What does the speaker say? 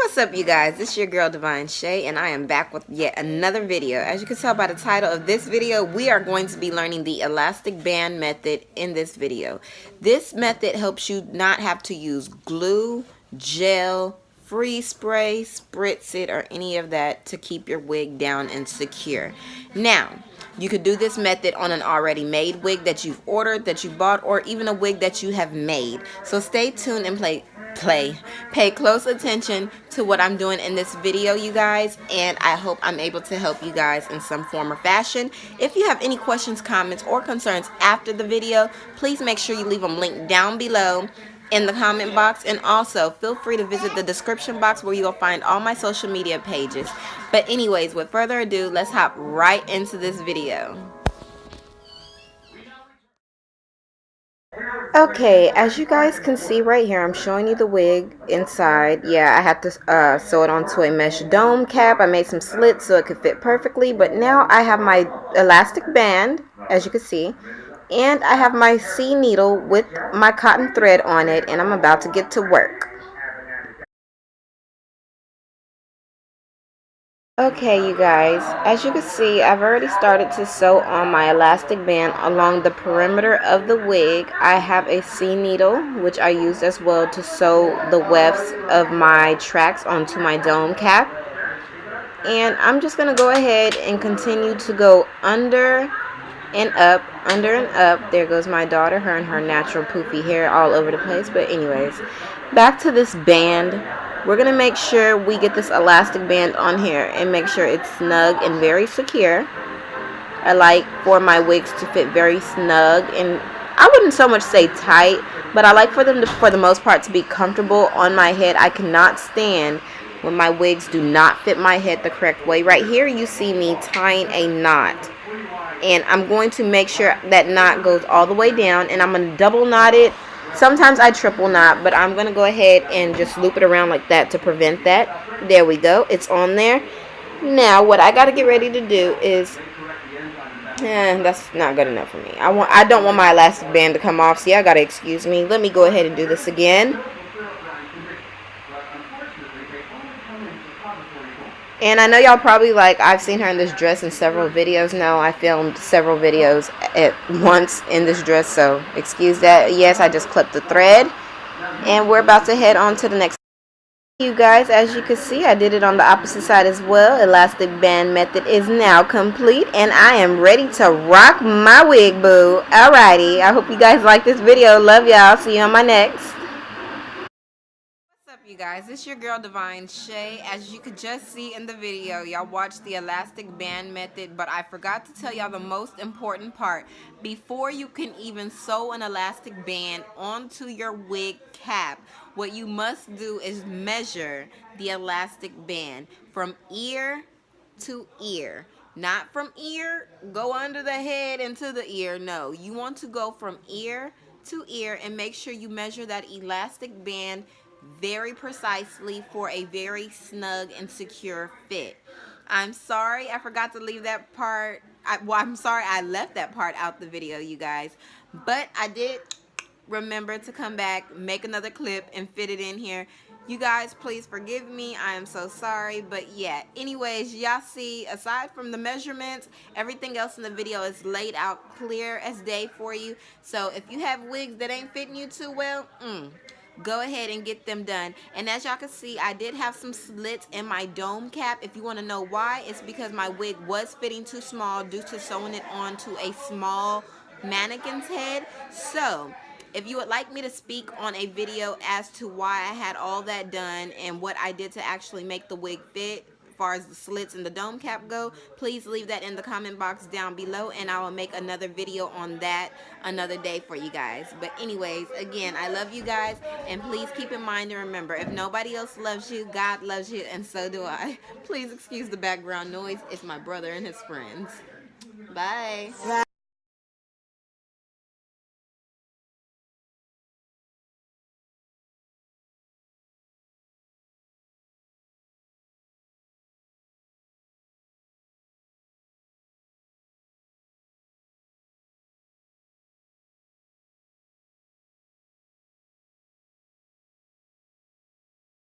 What's up, you guys? It's your girl Devine Shay, and I am back with yet another video. As you can tell by the title of this video, we are going to be learning the elastic band method in this video. This method helps you not have to use glue, gel, freeze spray, spritz it, or any of that to keep your wig down and secure. Now, you could do this method on an already made wig that you've ordered, that you bought, or even a wig that you have made. So stay tuned and pay close attention to what I'm doing in this video, you guys, and I hope I'm able to help you guys in some form or fashion. If you have any questions, comments, or concerns after the video, please make sure you leave them linked down below in the comment box, and also feel free to visit the description box where you'll find all my social media pages. But anyways, with further ado, let's hop right into this video. Okay, as you guys can see right here, I'm showing you the wig inside. Yeah, I had to sew it onto a mesh dome cap. I made some slits so it could fit perfectly, but now I have my elastic band, as you can see, and I have my C needle with my cotton thread on it, and I'm about to get to work. Okay, you guys, as you can see, I've already started to sew on my elastic band along the perimeter of the wig. I have a C needle, which I used as well to sew the wefts of my tracks onto my dome cap. And I'm just going to go ahead and continue to go under and up, under and up. There goes my daughter, her and her natural poofy hair all over the place. But anyways, back to this band. We're going to make sure we get this elastic band on here and make sure it's snug and very secure. I like for my wigs to fit very snug, and I wouldn't so much say tight, but I like for them to, for the most part, to be comfortable on my head. I cannot stand when my wigs do not fit my head the correct way. Right here you see me tying a knot, and I'm going to make sure that knot goes all the way down, and I'm going to double knot it. Sometimes I triple knot, but I'm going to go ahead and just loop it around like that to prevent that. There we go. It's on there. Now, what I got to get ready to do is... that's not good enough for me. I don't want my elastic band to come off. See, I got to excuse me. Let me go ahead and do this again. And I know y'all probably like, I've seen her in this dress in several videos. No, I filmed several videos at once in this dress, so excuse that. Yes, I just clipped the thread. And we're about to head on to the next. You guys, as you can see, I did it on the opposite side as well. Elastic band method is now complete, and I am ready to rock my wig, boo. Alrighty, I hope you guys like this video. Love y'all. See you on my next. What's up, you guys? It's your girl Devine Shay. As you could just see in the video, y'all watched the elastic band method, but I forgot to tell y'all the most important part. Before you can even sew an elastic band onto your wig cap, what you must do is measure the elastic band from ear to ear. Not from ear, go under the head into the ear. No, you want to go from ear to ear and make sure you measure that elastic band very precisely for a very snug and secure fit. I'm sorry I forgot to leave that part. I'm sorry I left that part out the video, you guys. But I did remember to come back, make another clip, and fit it in here. You guys, please forgive me. I am so sorry. But yeah, anyways, y'all see, aside from the measurements, everything else in the video is laid out clear as day for you. So if you have wigs that ain't fitting you too well, go ahead and get them done. And as y'all can see, I did have some slits in my dome cap. If you want to know why, it's because my wig was fitting too small due to sewing it onto a small mannequin's head. So if you would like me to speak on a video as to why I had all that done and what I did to actually make the wig fit, as far as the slits and the dome cap go, please leave that in the comment box down below, and I will make another video on that another day for you guys. But anyways, again, I love you guys, and please keep in mind and remember, if nobody else loves you, God loves you, and so do I. Please excuse the background noise. It's my brother and his friends. Bye.